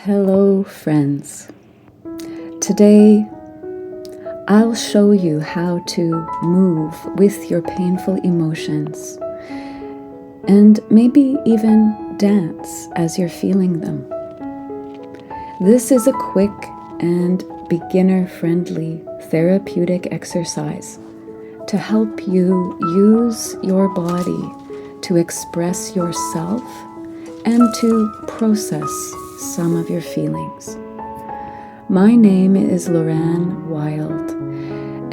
Hello, friends. Today, I'll show you how to move with your painful emotions and maybe even dance as you're feeling them. This is a quick and beginner-friendly therapeutic exercise to help you use your body to express yourself and to process some of your feelings. My name is Lorraine Wild,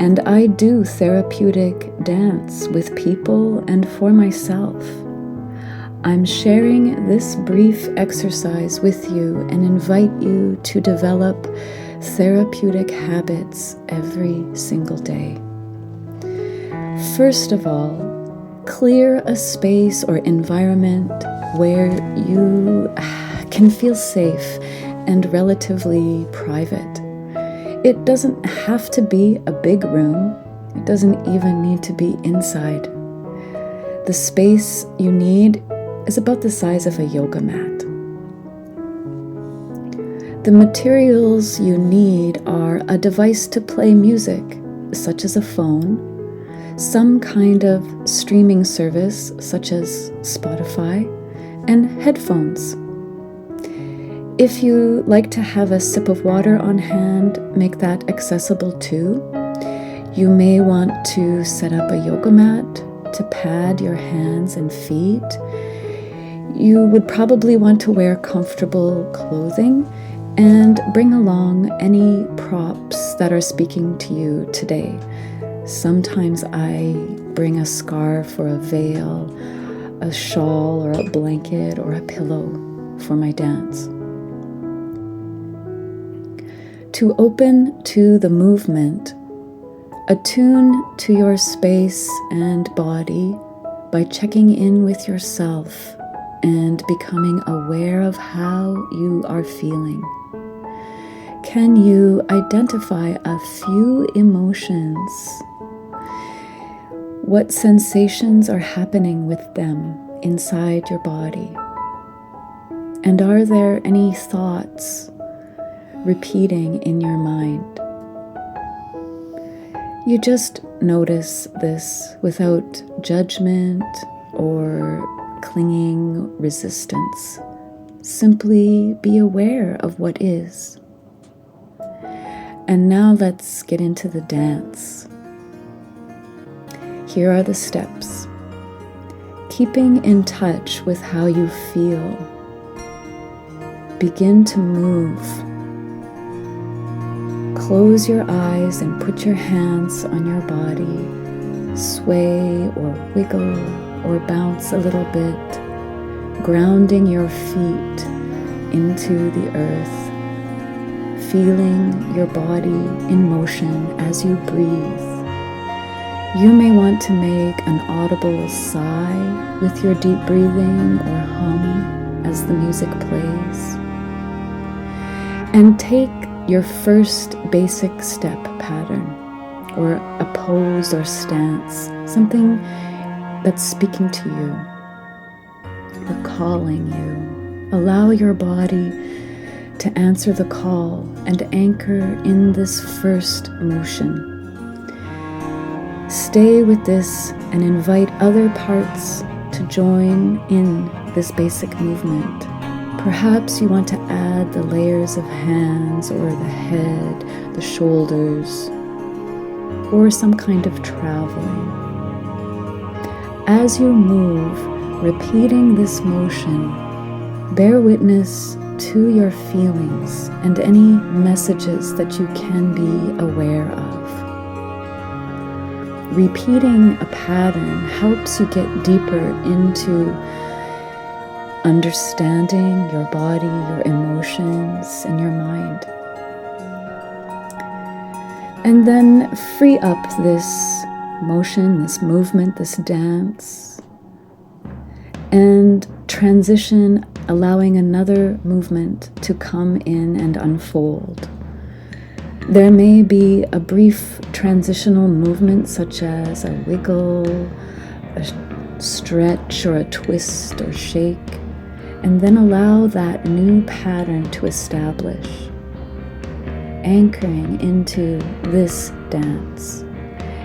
and I do therapeutic dance with people and for myself. I'm sharing this brief exercise with you and invite you to develop therapeutic habits every single day. First of all, clear a space or environment where you can feel safe and relatively private. It doesn't have to be a big room. It doesn't even need to be inside. The space you need is about the size of a yoga mat. The materials you need are a device to play music, such as a phone, some kind of streaming service, such as Spotify, and headphones. If you like to have a sip of water on hand, make that accessible too. You may want to set up a yoga mat to pad your hands and feet. You would probably want to wear comfortable clothing and bring along any props that are speaking to you today. Sometimes I bring a scarf or a veil, a shawl or a blanket or a pillow for my dance. To open to the movement, attune to your space and body by checking in with yourself and becoming aware of how you are feeling. Can you identify a few emotions? What sensations are happening with them inside your body? And are there any thoughts repeating in your mind? You just notice this without judgment or clinging resistance. Simply be aware of what is. And now let's get into the dance. Here are the steps. Keeping in touch with how you feel. Begin to move. Close your eyes and put your hands on your body. Sway or wiggle or bounce a little bit, grounding your feet into the earth, feeling your body in motion as you breathe. You may want to make an audible sigh with your deep breathing or hum as the music plays. And take your first basic step pattern, or a pose or stance, something that's speaking to you, or calling you. Allow your body to answer the call and anchor in this first motion. Stay with this and invite other parts to join in this basic movement. Perhaps you want to add the layers of hands or the head, the shoulders, or some kind of traveling. As you move, repeating this motion, bear witness to your feelings and any messages that you can be aware of. Repeating a pattern helps you get deeper into understanding your body, your emotions, and your mind. And then free up this motion, this movement, this dance, and transition, allowing another movement to come in and unfold. There may be a brief transitional movement such as a wiggle, a stretch, or a twist or shake. And then allow that new pattern to establish, anchoring into this dance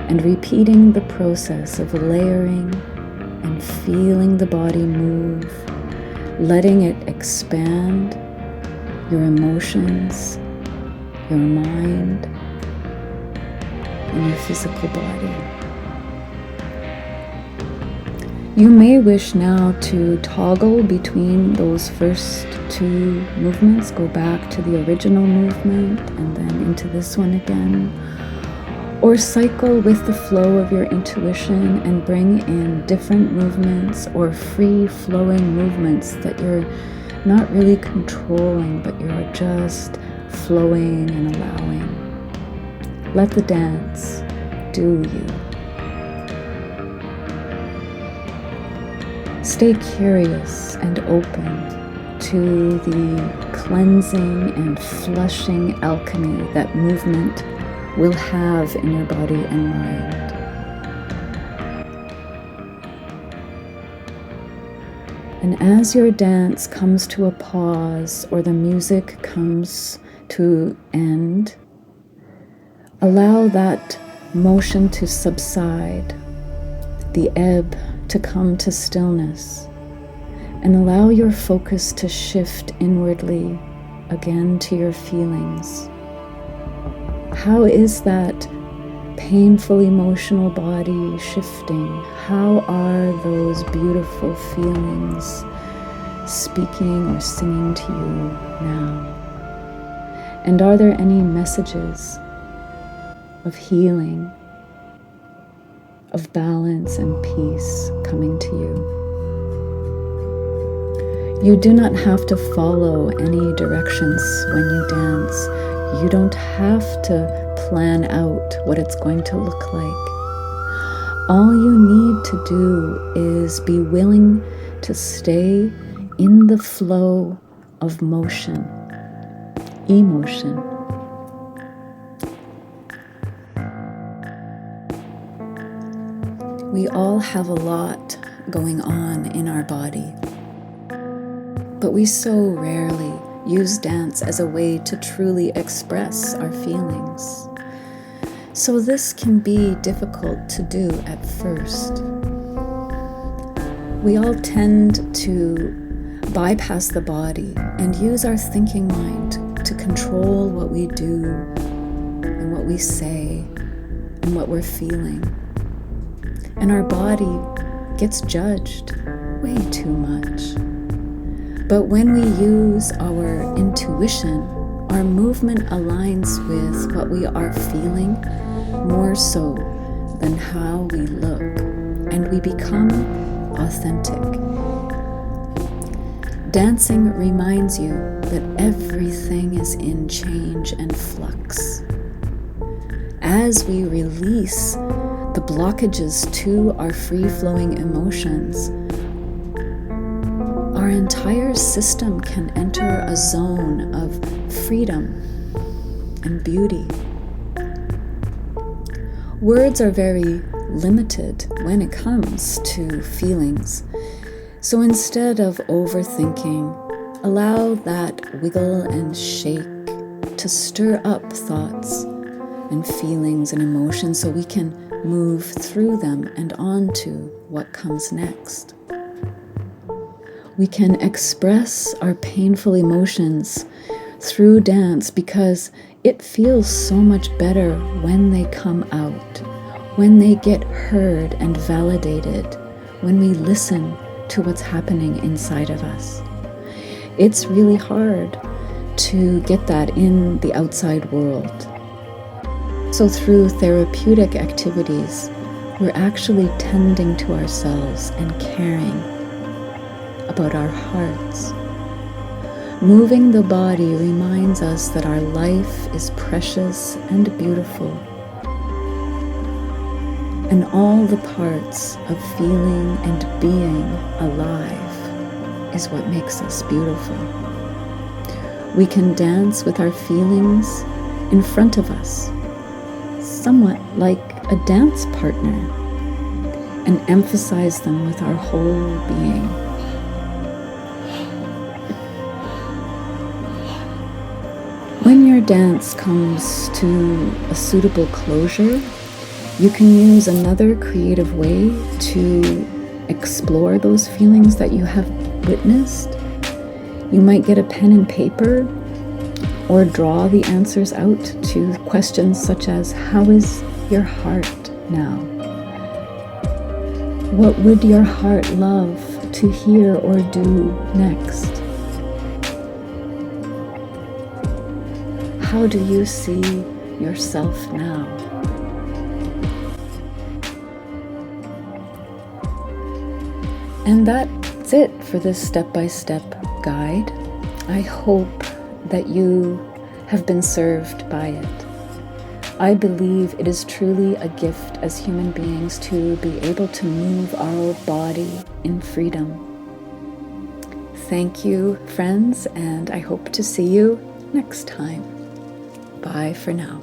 and repeating the process of layering and feeling the body move, letting it expand your emotions, your mind, and your physical body. You may wish now to toggle between those first two movements, go back to the original movement and then into this one again, or cycle with the flow of your intuition and bring in different movements or free-flowing movements that you're not really controlling, but you're just flowing and allowing. Let the dance do you. Stay curious and open to the cleansing and flushing alchemy that movement will have in your body and mind. And as your dance comes to a pause or the music comes to end, allow that motion to subside, the ebb to come to stillness, and allow your focus to shift inwardly again to your feelings. How is that painful emotional body shifting? How are those beautiful feelings speaking or singing to you now? And are there any messages of healing, of balance and peace coming to you? You do not have to follow any directions when you dance. You don't have to plan out what it's going to look like. All you need to do is be willing to stay in the flow of motion, emotion. We all have a lot going on in our body, but we so rarely use dance as a way to truly express our feelings. So this can be difficult to do at first. We all tend to bypass the body and use our thinking mind to control what we do and what we say and what we're feeling. And our body gets judged way too much. But when we use our intuition, our movement aligns with what we are feeling more so than how we look, and we become authentic. Dancing reminds you that everything is in change and flux. As we release the blockages to our free-flowing emotions, our entire system can enter a zone of freedom and beauty. Words are very limited when it comes to feelings. So instead of overthinking, allow that wiggle and shake to stir up thoughts and feelings and emotions so we can move through them and on to what comes next. We can express our painful emotions through dance because it feels so much better when they come out, when they get heard and validated, when we listen to what's happening inside of us. It's really hard to get that in the outside world. So through therapeutic activities, we're actually tending to ourselves and caring about our hearts. Moving the body reminds us that our life is precious and beautiful, and all the parts of feeling and being alive is what makes us beautiful. We can dance with our feelings in front of us, somewhat like a dance partner, and emphasize them with our whole being. your dance comes to a suitable closure, you can use another creative way to explore those feelings that you have witnessed. You might get a pen and paper or draw the answers out to questions such as, how is your heart now? What would your heart love to hear or do next? How do you see yourself now? And that's it for this step-by-step guide. I hope that you have been served by it. I believe it is truly a gift as human beings to be able to move our body in freedom. Thank you, friends, and I hope to see you next time. Bye for now.